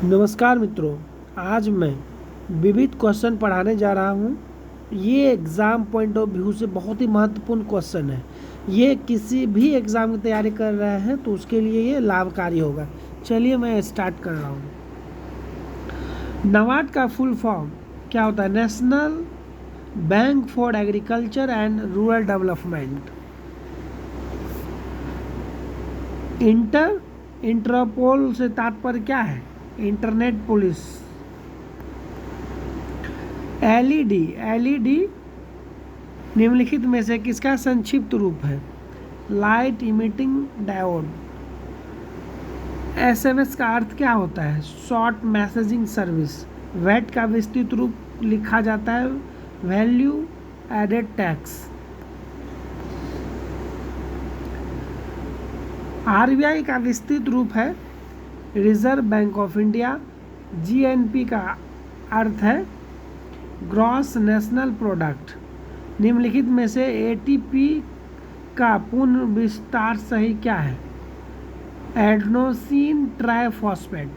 नमस्कार मित्रों, आज मैं विविध क्वेश्चन पढ़ाने जा रहा हूँ। ये एग्ज़ाम पॉइंट ऑफ व्यू से बहुत ही महत्वपूर्ण क्वेश्चन है। ये किसी भी एग्ज़ाम की तैयारी कर रहे हैं तो उसके लिए ये लाभकारी होगा। चलिए मैं स्टार्ट कर रहा हूँ। नाबार्ड का फुल फॉर्म क्या होता है? National Bank for Agriculture and Rural Development. Interpol से तात्पर्य क्या है? Internet police. एलईडी निम्नलिखित में से किसका संक्षिप्त रूप है? Light emitting diode. एसएमएस का अर्थ क्या होता है? Short messaging service. वैट का विस्तृत रूप लिखा जाता है वैल्यू एडेड टैक्स। आरबीआई का विस्तृत रूप है reserve bank of India. GNP का अर्थ है ग्रॉस नेशनल प्रोडक्ट। निम्नलिखित में से एटीपी का पूर्ण विस्तार सही क्या है? Adenosine triphosphate.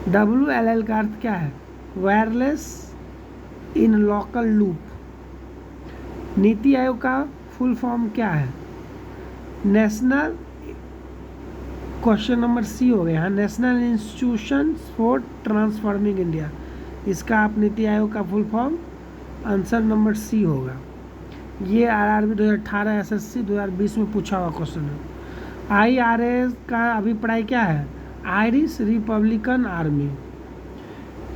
WLL का अर्थ क्या है? Wireless in local loop. नीति आयोग का फुल फॉर्म क्या है? नेशनल, क्वेश्चन नंबर सी हो गया, National Institution for Transforming India. इसका आप नीति आयोग का full form answer number C होगा। ये आरआरबी 2018 एसएससी 2020 में पूछा हुआ क्वेश्चन है। IRA का अभिप्राय क्या है? Irish Republican army.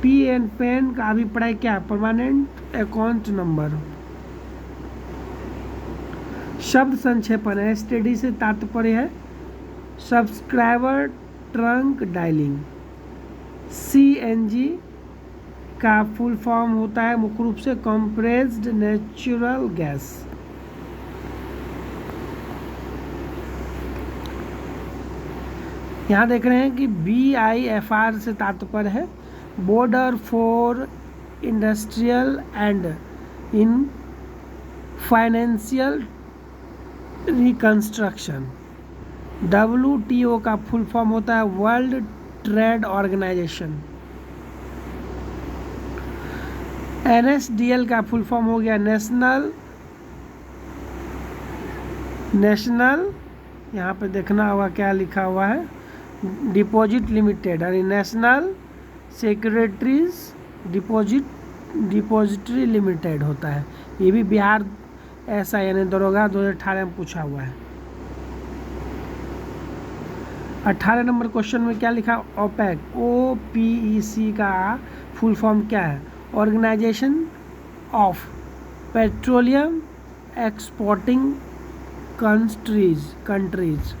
PN का अभिप्राय क्या है? Permanent account number. शब्द संक्षेपण है। STD से तात्पर्य है सब्सक्राइबर ट्रंक डायलिंग। CNG का फुल फॉर्म होता है मुख्य रूप से कंप्रेस्ड नेचुरल गैस। यहाँ देख रहे हैं कि BIFR से तात्पर्य है border for industrial and in financial reconstruction. WTO का फुल फॉर्म होता है वर्ल्ड ट्रेड ऑर्गेनाइजेशन। NSDL का फुल फॉर्म हो गया नेशनल, यहाँ पे देखना होगा क्या लिखा हुआ है, डिपॉजिट लिमिटेड, यानी नेशनल सिक्योरिटीज डिपॉजिटरी लिमिटेड होता है। ये भी बिहार ऐसा यानी दरोगा 2018 में पूछा हुआ है। 18 नंबर क्वेश्चन में क्या लिखा? ओपेक, OPEC का फुल फॉर्म क्या है? Organisation of petroleum exporting countries.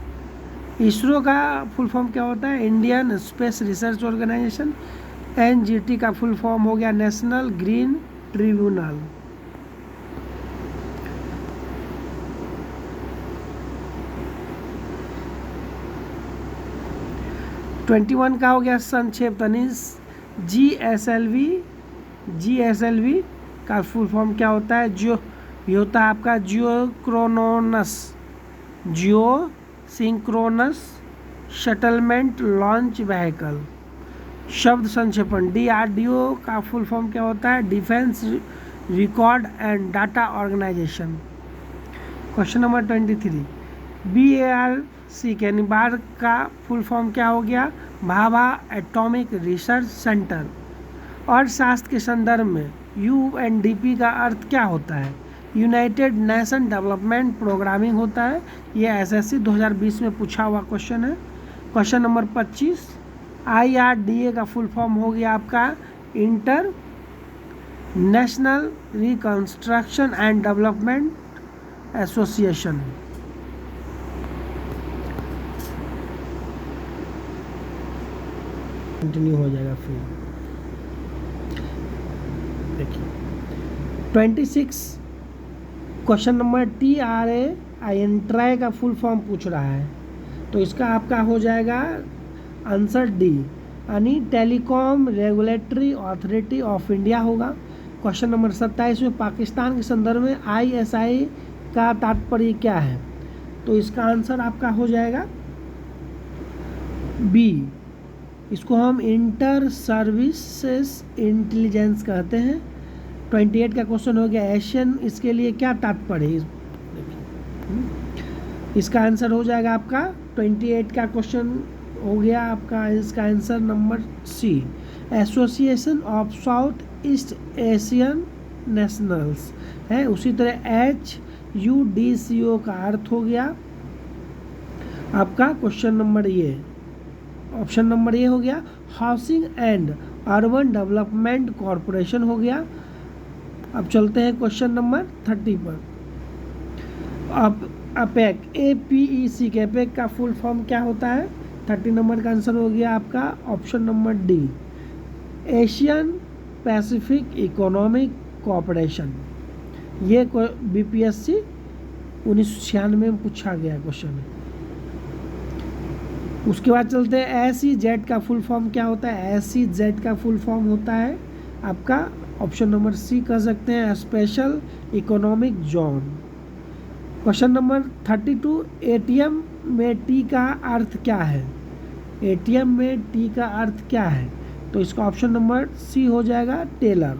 ISRO का फुल फॉर्म क्या होता है? Indian space research organisation. NGT का फुल फॉर्म हो गया नेशनल ग्रीन ट्रिब्यूनल। वन का हो गया संक्षेप तनिष। GSLV का फुल फॉर्म क्या होता है? ये होता है आपका geosynchronous satellite launch vehicle. शब्द संक्षेपण। DRDO का फुल फॉर्म क्या होता है? Defence record and data organisation. Question number 23, BARC यानी बार का फुल फॉर्म क्या हो गया? Bhabha atomic research centre. अर्थशास्त्र के संदर्भ में UNDP का अर्थ क्या होता है? यूनाइटेड नेशन डेवलपमेंट प्रोग्रामिंग होता है। ये SSC 2020 में पूछा हुआ क्वेश्चन है। क्वेश्चन नंबर 25, IRDA का फुल फॉर्म हो गया आपका inter national reconstruction and development association. Continue हो जाएगा फिर। देखिए 26 क्वेश्चन नंबर TRAI का फुल फॉर्म पूछ रहा है, तो इसका आपका हो जाएगा आंसर D, यानी telecom regulatory authority of India होगा। क्वेश्चन नंबर 27 में पाकिस्तान के संदर्भ में ISI का तात्पर्य क्या है? तो इसका आंसर आपका हो जाएगा बी, इसको हम इंटर सर्विसेज इंटेलिजेंस कहते हैं। 28 का क्वेश्चन हो गया एशियन, इसके लिए क्या तात्पर्य है? इसका आंसर हो जाएगा आपका 28 का क्वेश्चन हो गया आपका, इसका answer number C, association of south east Asian nationals है। उसी तरह HUDCO का अर्थ हो गया आपका क्वेश्चन नंबर ये, ऑप्शन नंबर ये हो गया housing and urban development corporation हो गया। अब चलते हैं क्वेश्चन नंबर 30 पर। अब अपेक APEC के अपेक का फुल फॉर्म क्या होता है? 30 नंबर का आंसर हो गया आपका option number D, Asian Pacific economic cooperation. ये BPSC 1996 में पूछा गया क्वेश्चन है। उसके बाद चलते हैं SEZ का फुल फॉर्म क्या होता है? SEZ का फुल फॉर्म होता है आपका ऑप्शन नंबर सी कह सकते हैं, special economic zone. Question number 32, ATM में T का अर्थ क्या है? ATM में T का अर्थ क्या है? तो इसका ऑप्शन नंबर सी हो जाएगा टेलर।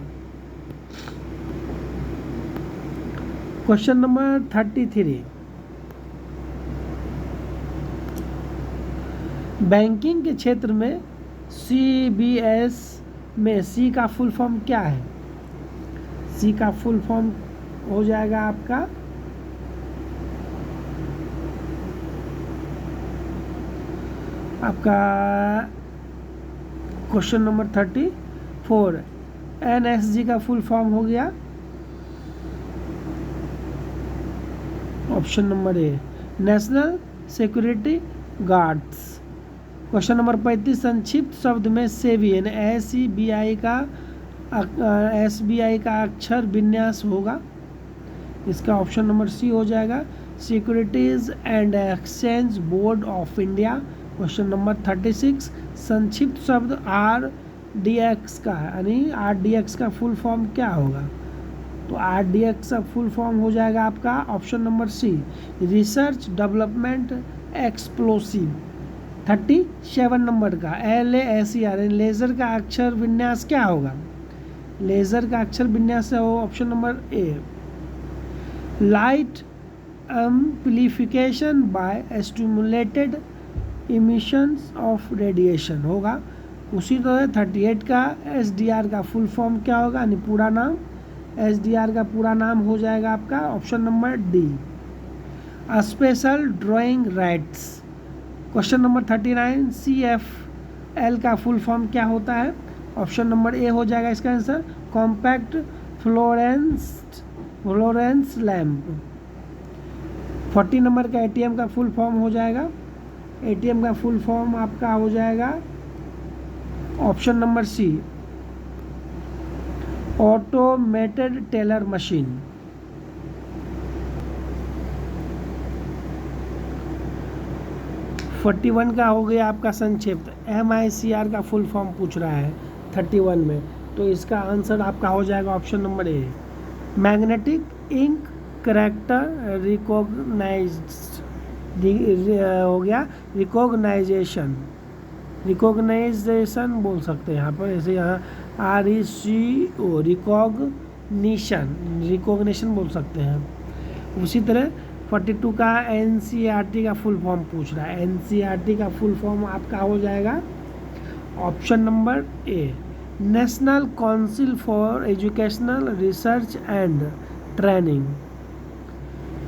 क्वेश्चन नंबर 33, बैंकिंग के क्षेत्र में CBS में C का फुल फॉर्म क्या है? C का फुल फॉर्म हो जाएगा आपका क्वेश्चन नंबर 34, NSG का फुल फॉर्म हो गया ऑप्शन नंबर ए, national security guards. Question number 35, संक्षिप्त शब्द में सेबी यानी SBI का अक्षर विन्यास होगा। इसका ऑप्शन नंबर सी हो जाएगा, securities and exchange board of India. Question number 36, संक्षिप्त शब्द RDX का यानी RDX का फुल फॉर्म क्या होगा? तो RDX का फुल फॉर्म हो जाएगा आपका option number C, research development explosive. 37 number का LASER लेज़र का अक्षर विन्यास क्या होगा? लेज़र का अक्षर विन्यास हो option number A, light amplification by stimulated emissions of radiation होगा। उसी तरह 38 का SDR का फुल फॉर्म क्या होगा यानी पूरा नाम? SDR का पूरा नाम हो जाएगा आपका option number D, special drawing rights. Question number 39, CFL का फुल फॉर्म क्या होता है? ऑप्शन नंबर ए हो जाएगा इसका answer, compact florence lamp. 40 number का ATM का फुल फॉर्म हो जाएगा, ATM का फुल फॉर्म आपका हो जाएगा option number C, automated teller machine. Forty 41 का हो गया आपका संक्षिप्त, MICR का फुल फॉर्म पूछ रहा है 31 में, तो इसका आंसर आपका हो जाएगा option number A, magnetic ink character हो गया रिकॉग्नाइजेशन बोल सकते हैं यहाँ पर, ऐसे यहाँ RECO रिकॉग्निशन बोल सकते हैं। उसी तरह 42 का NCERT का फुल फॉर्म पूछ रहा है, NCERT का फुल फॉर्म आपका हो जाएगा option number A, national council for educational research and training.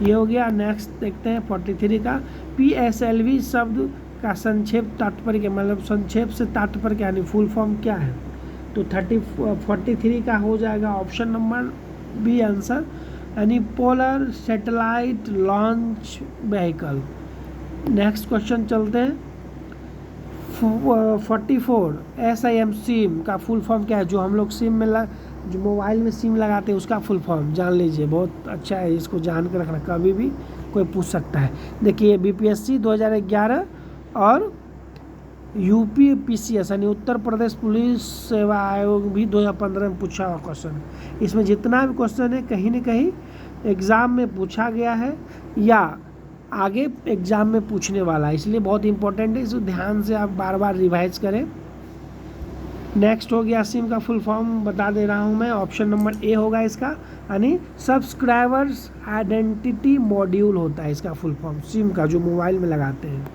ये हो गया। नेक्स्ट देखते हैं 43 का, PSLV शब्द का संक्षेप तात्पर्य मतलब संक्षेप से तात्पर्य यानी फुल फॉर्म क्या है? तो 43 का हो जाएगा ऑप्शन नंबर बी आंसर, यानी polar satellite launch vehicle. Next question चलते हैं 44, SIM सिम का फुल फॉर्म क्या है? जो हम लोग सिम में जो मोबाइल में सिम लगाते हैं उसका फुल फॉर्म जान लीजिए, बहुत अच्छा है, इसको जान के रखना, कभी भी कोई पूछ सकता है। देखिए BPSC 2011 और UPPCS यानी उत्तर प्रदेश पुलिस सेवा आयोग भी 2015 में पूछा हुआ क्वेश्चन। इसमें जितना भी क्वेश्चन है कहीं न कहीं एग्ज़ाम में पूछा गया है या आगे एग्ज़ाम में पूछने वाला है, इसलिए बहुत इंपॉर्टेंट है, इसको ध्यान से आप बार बार रिवाइज करें। नेक्स्ट हो गया सिम का फुल फॉर्म बता दे रहा हूँ मैं, ऑप्शन नंबर ए होगा इसका, यानी सब्सक्राइबर्स आइडेंटिटी मॉड्यूल होता है इसका फुल फॉर्म, सिम का जो मोबाइल में लगाते हैं।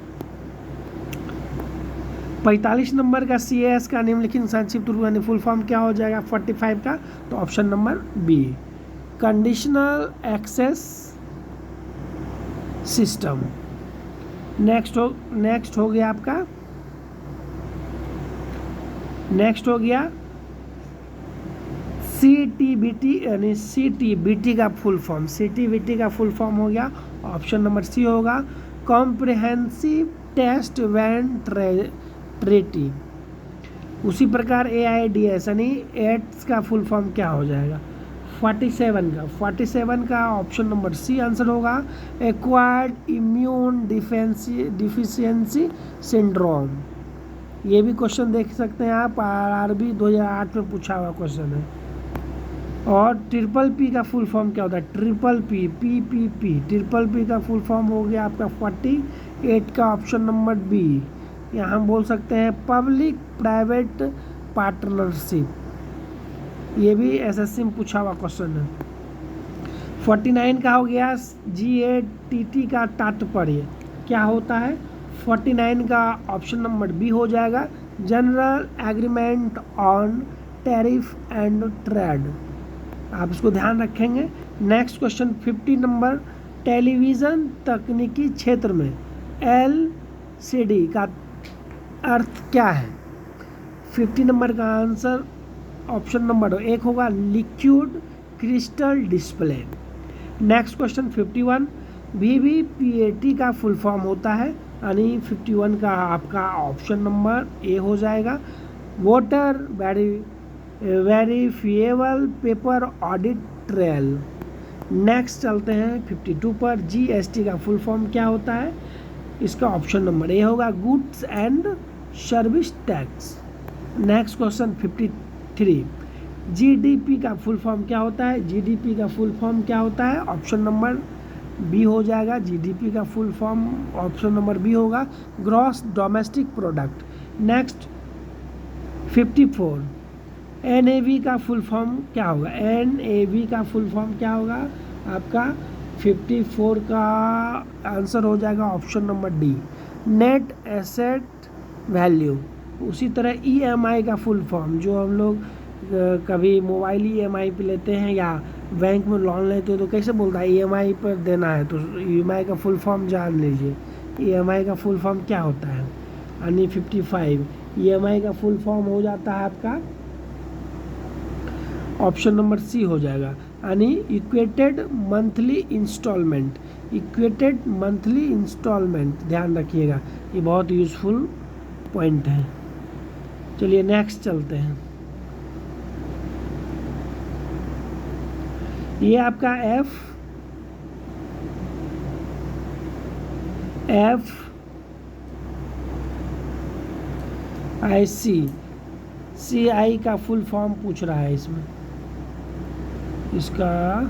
45 नंबर का CAS का निम्नलिखित संक्षिप्त रूप यानी फुल फॉर्म क्या हो जाएगा 45 का, तो option number B, conditional access system. Next हो गया आपका, नेक्स्ट हो गया CTBT, यानी CTBT का फुल फॉर्म, CTBT का फुल फॉर्म हो गया, ऑप्शन नंबर सी होगा, कॉम्प्रिहेंसिव टेस्ट वैन ट्रेटी। उसी प्रकार AIDS यानी एड्स का फुल फॉर्म क्या हो जाएगा 47 का ऑप्शन नंबर सी आंसर होगा, एक्वायर्ड इम्यून डिफिशियंसी सिंड्रोम। ये भी क्वेश्चन देख सकते हैं आप, RRB 2008 में पूछा हुआ क्वेश्चन है। और PPP का फुल फॉर्म क्या होता है, PPP, PPP का फुल फॉर्म हो गया आपका 48 का ऑप्शन नंबर बी। यहाँ हम बोल सकते हैं पब्लिक प्राइवेट पार्टनरशिप, ये भी SSC में पूछा हुआ क्वेश्चन है। 49 का हो गया GATT का तात्पर्य क्या होता है, 49 का ऑप्शन नंबर बी हो जाएगा, general agreement on tariff and trade. आप इसको ध्यान रखेंगे। नेक्स्ट क्वेश्चन 50 नंबर, टेलीविज़न तकनीकी क्षेत्र में LCD का अर्थ क्या है। 50 नंबर का आंसर ऑप्शन नंबर एक होगा, liquid crystal display. Next question 51, VVPAT का फुल फॉर्म होता है, यानी 51 का आपका ऑप्शन नंबर ए हो जाएगा, voter verifiable paper audit trail. Next चलते हैं 52 पर, GST का फुल फॉर्म क्या होता है, इसका ऑप्शन नंबर ए होगा, goods and service tax. Next question 53, GDP का फुल फॉर्म क्या होता है, GDP का फुल फॉर्म क्या होता है, ऑप्शन नंबर बी हो जाएगा, GDP का full form option number B होगा, gross domestic product. Next 54, NAV का फुल फॉर्म क्या होगा, NAV का फुल फॉर्म क्या होगा आपका 54 का आंसर हो जाएगा option number D, net asset value. उसी तरह EMI का फुल फॉर्म, जो हम लोग कभी मोबाइल EMI पे लेते हैं या बैंक में लोन लेते हैं तो कैसे बोलता है EMI पर देना है, तो EMI का फुल फॉर्म जान लीजिए, EMI का फुल फॉर्म क्या होता है, यानी 55 EMI का फुल फॉर्म हो जाता है आपका ऑप्शन नंबर सी हो जाएगा, यानी equated monthly installment, equated monthly installment, ध्यान रखिएगा, ये बहुत यूज़फुल पॉइंट है। चलिए नेक्स्ट चलते हैं, ये आपका FICCI का फुल फॉर्म पूछ रहा है, इसमें इसका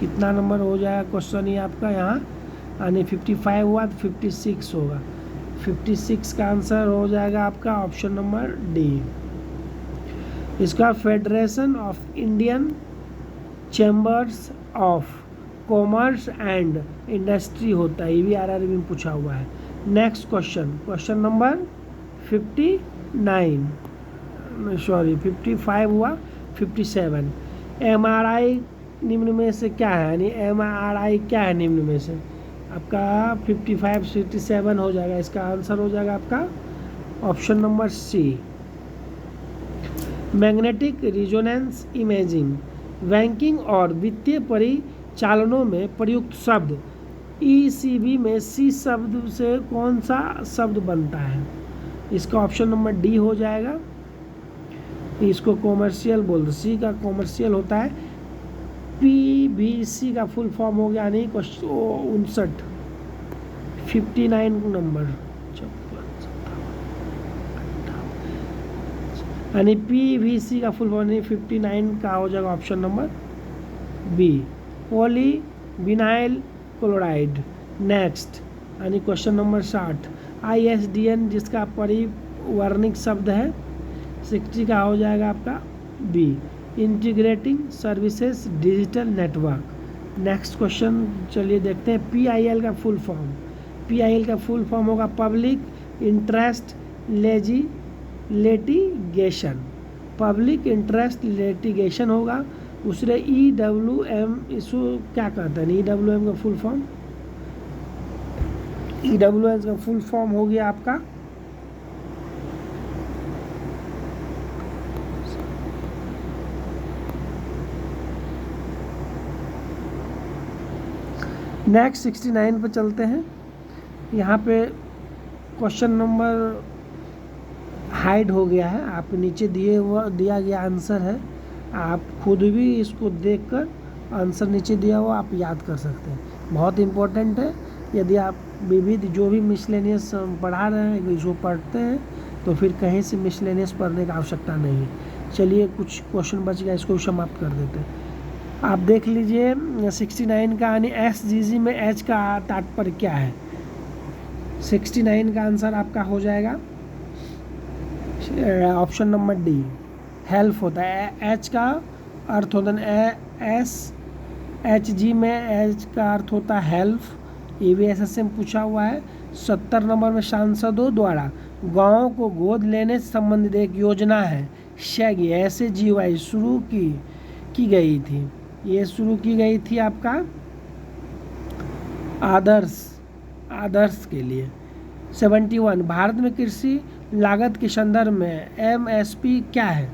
कितना नंबर हो जाएगा क्वेश्चन ये आपका यहाँ, यानी 55 हुआ तो 56 होगा, 56 का आंसर हो जाएगा आपका ऑप्शन नंबर डी। इसका federation of Indian chambers of commerce and industry होता है, ये भी RRB में पूछा हुआ है। नेक्स्ट क्वेश्चन नंबर 55 हुआ 57, MRI निम्न में से क्या है, यानी MRI क्या है निम्न में से, आपका 55 57 हो जाएगा, इसका आंसर हो जाएगा आपका option number C, magnetic resonance imaging. Banking और वित्तीय परिचालनों में प्रयुक्त शब्द ECB में सी शब्द से कौन सा शब्द बनता है, इसका ऑप्शन नंबर डी हो जाएगा, इसको कॉमर्शियल बोलते, सी का कॉमर्शियल होता है, PVC का फुल फॉर्म हो गया, यानी 59 नंबर, यानी PVC का फुल फॉर्म 59 का हो जाएगा option number B, poly vinyl chloride. Next यानी क्वेश्चन नंबर 60, ISDN जिसका परिवर्णिक शब्द है 60 का हो जाएगा आपका B, integrating services digital network. Next question चलिए देखते हैं, PIL का फुल फॉर्म। PIL का फुल फॉर्म होगा public interest litigation, public interest litigation होगा। दूसरे EWM, इसको क्या कहते हैं, EWM का फुल फॉर्म, EWM का फुल फॉर्म हो गया आपका नेक्स्ट 69 पे चलते हैं। यहाँ पे क्वेश्चन नंबर हाइड हो गया है, आप नीचे दिया गया आंसर है, आप खुद भी इसको देखकर आंसर नीचे दिया हुआ आप याद कर सकते हैं, बहुत इम्पोर्टेंट है। यदि आप विविध जो भी मिसलेनियस पढ़ा रहे हैं इसको पढ़ते हैं तो फिर कहीं से मिसलेनियस पढ़ने की आवश्यकता नहीं है। चलिए कुछ क्वेश्चन बच गया, इसको समाप्त कर देते हैं। आप देख लीजिए 69 का यानी SGG में H का तात्पर्य क्या है। 69 का आंसर आपका हो जाएगा ऑप्शन नंबर डी, हेल्प होता है। H का अर्थ होता है SHG में H का अर्थ होता है हेल्प। ये भी SSC में पूछा हुआ है। 70 नंबर में सांसदों द्वारा गाँव को गोद लेने से संबंधित एक योजना है शैगी SAGY शुरू की गई थी। ये शुरू की गई थी आपका आदर्श के लिए। 71 भारत में कृषि लागत के संदर्भ में MSP क्या है,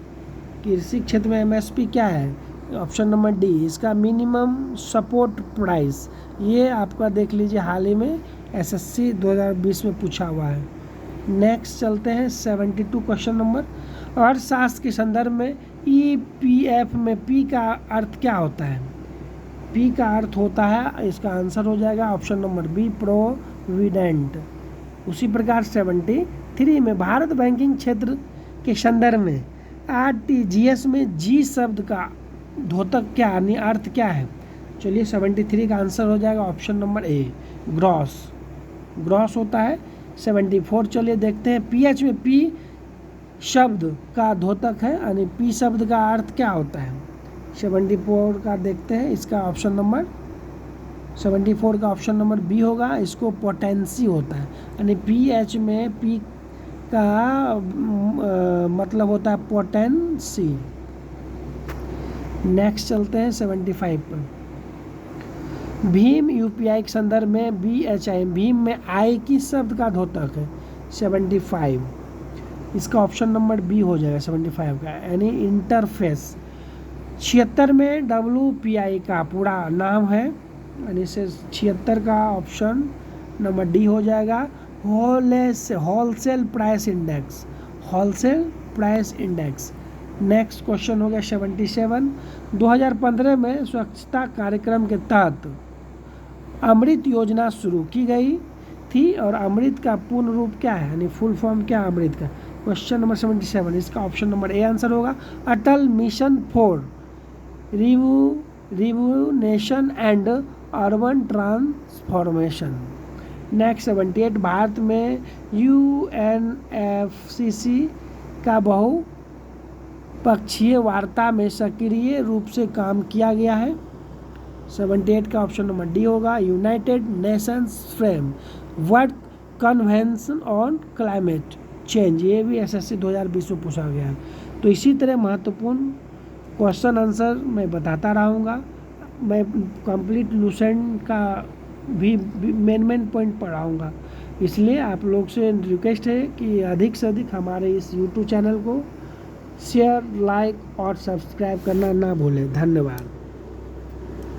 कृषि क्षेत्र में MSP क्या है, ऑप्शन नंबर डी, इसका मिनिमम सपोर्ट प्राइस। ये आपका देख लीजिए हाल ही में SSC 2020 में पूछा हुआ है। नेक्स्ट चलते हैं 72 क्वेश्चन नंबर, अर्थशास्त्र के संदर्भ में EPF में P का अर्थ क्या होता है। P का अर्थ होता है, इसका आंसर हो जाएगा ऑप्शन नंबर बी, प्रोविडेंट। उसी प्रकार 73 में भारत बैंकिंग क्षेत्र के संदर्भ में RTGS में G शब्द का द्योतक क्या यानी अर्थ क्या है। चलिए 73 का आंसर हो जाएगा ऑप्शन नंबर ए, ग्रॉस होता है। 74 चलिए देखते हैं, PH में P शब्द का द्योतक है यानी P शब्द का अर्थ क्या होता है। 74 का देखते हैं, इसका ऑप्शन नंबर 74 का ऑप्शन नंबर बी होगा, इसको पोटेंसी होता है यानी PH में P का मतलब होता है पोटेंसी। नेक्स्ट चलते हैं 75 पर, भीम UPI के संदर्भ में BHI, भीम में I किस शब्द का द्योतक है। 75 इसका ऑप्शन नंबर बी हो जाएगा 75 का यानी इंटरफेस। 76 में WPI का पूरा नाम है यानी से 76 का ऑप्शन नंबर डी हो जाएगा, wholesale price index. Next question हो गया 77, 2015 में स्वच्छता कार्यक्रम के तहत अमृत योजना शुरू की गई थी और अमृत का पूर्ण रूप क्या है यानी फुल फॉर्म क्या है अमृत का। क्वेश्चन नंबर 77, इसका ऑप्शन नंबर ए आंसर होगा, Atal mission for revolution and urban transformation. Next 78, Bharat में UNFCCC का बहुपक्षीय वार्ता में सक्रिय रूप से काम किया गया है। 78 का ऑप्शन नंबर डी होगा, United Nations framework convention on climate change. ये भी SSC 2020 में पूछा गया है। तो इसी तरह महत्वपूर्ण क्वेश्चन आंसर मैं बताता रहूँगा। मैं कंप्लीट लूसेंट का भी मेन पॉइंट पढ़ाऊँगा, इसलिए आप लोग से रिक्वेस्ट है कि अधिक से अधिक हमारे इस YouTube चैनल को शेयर, लाइक और सब्सक्राइब करना ना भूलें। धन्यवाद।